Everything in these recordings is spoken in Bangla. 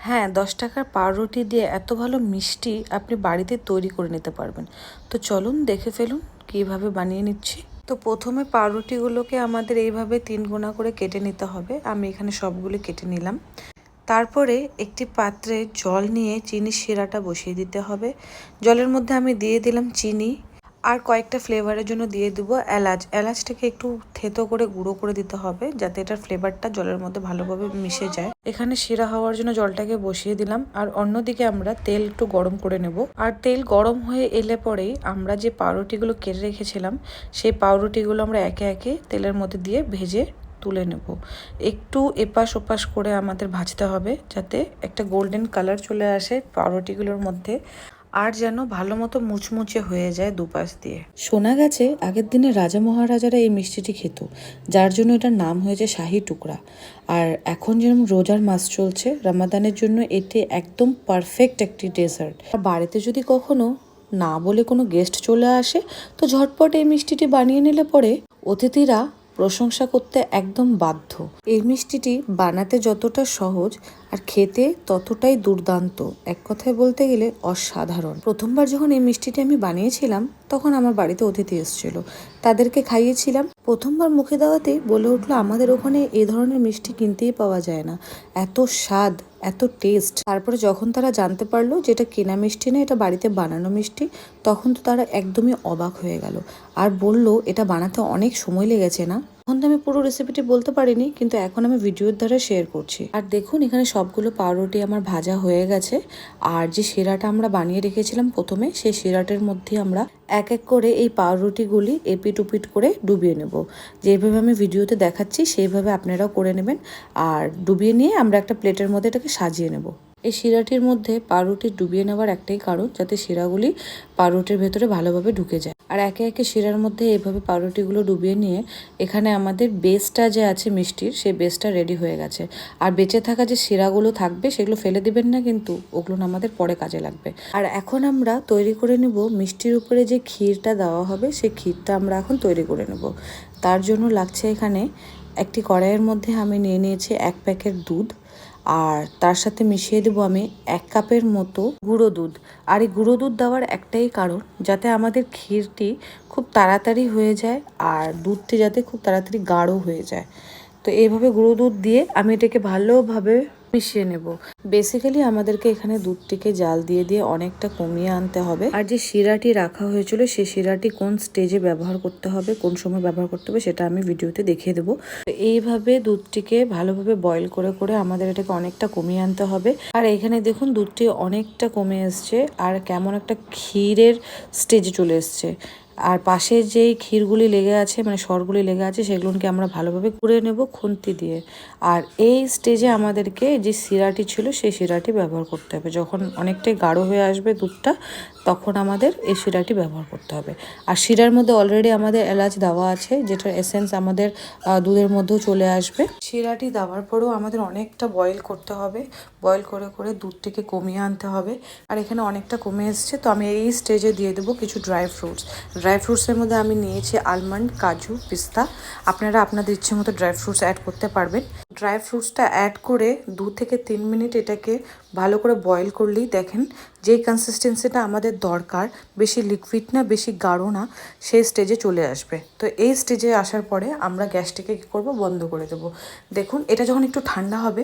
হ্যাঁ, ১০ টাকার পাউরুটি দিয়ে এত ভালো মিষ্টি আপনি বাড়িতে তৈরি করে নিতে পারবেন। তো চলুন দেখে ফেলুন কীভাবে বানিয়ে নিচ্ছি। তো প্রথমে পাউরুটিগুলোকে আমাদের এইভাবে ৩ কোনা করে কেটে নিতে হবে। আমি এখানে সবগুলো কেটে নিলাম। তারপরে একটি পাত্রে জল নিয়ে চিনির শিরাটা বসিয়ে দিতে হবে। জলের মধ্যে আমি দিয়ে দিলাম চিনি, আর কয়েকটা ফ্লেভারের জন্য দিয়ে দেবো এলাচ। এলাচটাকে একটু থেতো করে গুঁড়ো করে দিতে হবে, যাতে এটার ফ্লেভারটা জলের মধ্যে ভালোভাবে মিশে যায়। এখানে শিরা হওয়ার জন্য জলটাকে বসিয়ে দিলাম, আর অন্যদিকে আমরা তেল একটু গরম করে নেব। আর তেল গরম হয়ে এলে পরেই আমরা যে পাউরুটিগুলো কেটে রেখেছিলাম, সেই পাউরুটিগুলো আমরা একে একে তেলের মধ্যে দিয়ে ভেজে তুলে নেব। একটু এপাশ ওপাশ করে আমাদের ভাজতে হবে, যাতে একটা গোল্ডেন কালার চলে আসে পাউরুটিগুলোর মধ্যে, আর যেন ভালো মতো মুচমুচে হয়ে যায় দুপাশ দিয়ে। শোনা গেছে আগের দিনে রাজা মহারাজারা এই মিষ্টিটি খেত, যার জন্য এটার নাম হয়েছে শাহী টুকরা। আর এখন যেরকম রোজার মাস চলছে, রমাদানের জন্য এটি একদম পারফেক্ট একটি ডেজার্ট। আর বাড়িতে যদি কখনো না বলে কোনো গেস্ট চলে আসে, তো ঝটপট এই মিষ্টিটি বানিয়ে নিলে পরে অতিথিরা প্রশংসা করতে একদম বাধ্য। এই মিষ্টিটি বানাতে যতটা সহজ আর খেতে ততটাই দুর্দান্ত, এক কথায় বলতে গেলে অসাধারণ। প্রথমবার যখন এই মিষ্টিটি আমি বানিয়েছিলাম, তখন আমার বাড়িতে অতিথি এসেছিল, তাদেরকে খাইয়েছিলাম। প্রথমবার মুখে দেওয়াতেই বলে উঠলো, আমাদের ওখানে এ ধরনের মিষ্টি কিনতেই পাওয়া যায় না, এত স্বাদ, এত টেস্ট। তারপরে যখন তারা জানতে পারলো যে এটা কেনা মিষ্টি না, এটা বাড়িতে বানানো মিষ্টি, তখন তো তারা একদমই অবাক হয়ে গেল, আর বলল এটা বানাতে অনেক সময় লেগেছে না। তখন তো আমি পুরো রেসিপিটি বলতে পারিনি, কিন্তু এখন আমি ভিডিওর দ্বারা শেয়ার করছি। আর দেখুন এখানে সবগুলো পাউরুটি আমার ভাজা হয়ে গেছে, আর যে শিরাটা আমরা বানিয়ে রেখেছিলাম প্রথমে, সেই শিরাটার মধ্যে আমরা এক এক করে এই পাউরুটিগুলি এপিট উপিট করে ডুবিয়ে নেব। যেভাবে আমি ভিডিওতে দেখাচ্ছি সেইভাবে আপনারাও করে নেবেন, আর ডুবিয়ে নিয়ে আমরা একটা প্লেটের মধ্যে এটাকে সাজিয়ে নেব। এই শিরাটির মধ্যে পাউরুটি ডুবিয়ে নেওয়ার একটাই কারণ, যাতে শিরাগুলি পাউরুটির ভেতরে ভালোভাবে ঢুকে যায়। আর একে একে শিরার মধ্যে এইভাবে পাউরুটিগুলো ডুবিয়ে নিয়ে এখানে আমাদের বেসটা যে আছে মিষ্টির, সেই বেসটা রেডি হয়ে গেছে। আর বেঁচে থাকা যে শিরাগুলো থাকবে সেগুলো ফেলে দিবেন না, কিন্তু ওগুলো আমাদের পরে কাজে লাগবে। আর এখন আমরা তৈরি করে নেব মিষ্টির উপরে যে ক্ষীরটা দেওয়া হবে, সেই ক্ষীরটা আমরা এখন তৈরি করে নেব। তার জন্য লাগছে এখানে একটি কড়াইয়ের মধ্যে আমি নিয়ে নিয়েছি 1 প্যাকেট দুধ, আর তার সাথে মিশিয়ে দেবো আমি 1 কাপের মতো গুঁড়ো দুধ। আর এই গুঁড়ো দুধ দেওয়ার একটাই কারণ, যাতে আমাদের ক্ষীরটি খুব তাড়াতাড়ি হয়ে যায়, আর দুধটি যাতে খুব তাড়াতাড়ি গাঢ় হয়ে যায়। তো এইভাবে গুঁড়ো দুধ দিয়ে আমি এটাকে ভালোভাবে মিশিয়ে নেব। বেসিক্যালি আমাদেরকে এখানে দুধটিকে জাল দিয়ে দিয়ে অনেকটা কমিয়ে আনতে হবে। আর যে শিরাটি রাখা হয়েছিল, সেই শিরাটি কোন স্টেজে ব্যবহার করতে হবে, কোন সময় ব্যবহার করতে হবে, সেটা আমি ভিডিওতে দেখিয়ে দেবো। এইভাবে দুধটিকে ভালোভাবে বয়েল করে করে আমাদের এটাকে অনেকটা কমিয়ে আনতে হবে। আর এখানে দেখুন দুধটি অনেকটা কমে এসছে, আর কেমন একটা ক্ষীরের স্টেজে চলে এসছে। আর পাশে যেই ক্ষীরগুলি লেগে আছে, মানে সরগুলি লেগে আছে, সেগুলোকে আমরা ভালোভাবে কুড়ে নেব খুন্তি দিয়ে। আর এই স্টেজে আমাদেরকে যে শিরাটি ছিল, সেই শিরাটি ব্যবহার করতে হবে। যখন অনেকটাই গাঢ় হয়ে আসবে দুধটা, তখন আমাদের এই শিরাটি ব্যবহার করতে হবে। আর শিরার মধ্যে অলরেডি আমাদের এলাচ দেওয়া আছে, যেটার এসেন্স আমাদের দুধের মধ্যেও চলে আসবে। শিরাটি দেওয়ার পরেও আমাদের অনেকটা বয়েল করতে হবে, বয়েল করে করে দুধটিকে কমিয়ে আনতে হবে। আর এখানে অনেকটা কমে এসছে, তো আমি এই স্টেজে দিয়ে দেবো কিছু ড্রাই ফ্রুটস। ড্রাই ফ্রুটসের মধ্যে আমি নিয়েছি আলমন্ড, কাজু, পিস্তা। আপনারা আপনাদের ইচ্ছে মতো ড্রাই ফ্রুটস অ্যাড করতে পারবেন। ড্রাই ফ্রুটসটা অ্যাড করে 2 থেকে 3 মিনিট এটাকে ভালো করে বয়েল করলেই দেখেন যেই কনসিস্টেন্সিটা আমাদের দরকার, বেশি লিকুইড না, বেশি গাঢ় না, সেই স্টেজে চলে আসবে। তো এই স্টেজে আসার পরে আমরা গ্যাসটিকে কী করবো, বন্ধ করে দেবো। দেখুন এটা যখন একটু ঠান্ডা হবে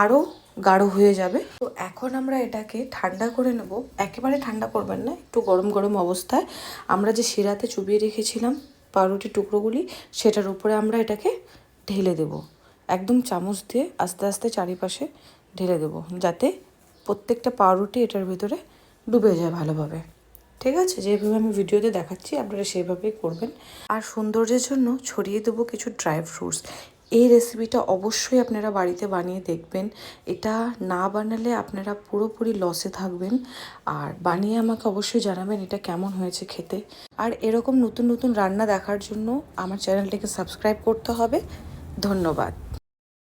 আরও গাঢ় হয়ে যাবে। তো এখন আমরা এটাকে ঠান্ডা করে নেব। একেবারে ঠান্ডা করবেন না, একটু গরম গরম অবস্থায় আমরা যে শিরাতে চুবিয়ে রেখেছিলাম পাউরুটির টুকরোগুলি, সেটার উপরে আমরা এটাকে ঢেলে দেব। একদম চামচ দিয়ে আস্তে আস্তে চারিপাশে ঢেলে দেবো, যাতে প্রত্যেকটা পাউরুটি এটার ভিতরে ডুবে যায় ভালোভাবে। ঠিক আছে, যেভাবে আমি ভিডিওতে দেখাচ্ছি আপনারা সেইভাবেই করবেন। আর সৌন্দর্যের জন্য ছড়িয়ে দেবো কিছু ড্রাই ফ্রুটস। এই রেসিপিটা অবশ্যই আপনারা বাড়িতে বানিয়ে দেখবেন। এটা না বানালে আপনারা পুরোপুরি লসে থাকবেন। আর বানিয়ে আমাকে অবশ্যই জানাবেন এটা কেমন হয়েছে খেতে। আর এরকম নতুন নতুন রান্না দেখার জন্য আমার চ্যানেলটিকে সাবস্ক্রাইব করতে হবে। ধন্যবাদ।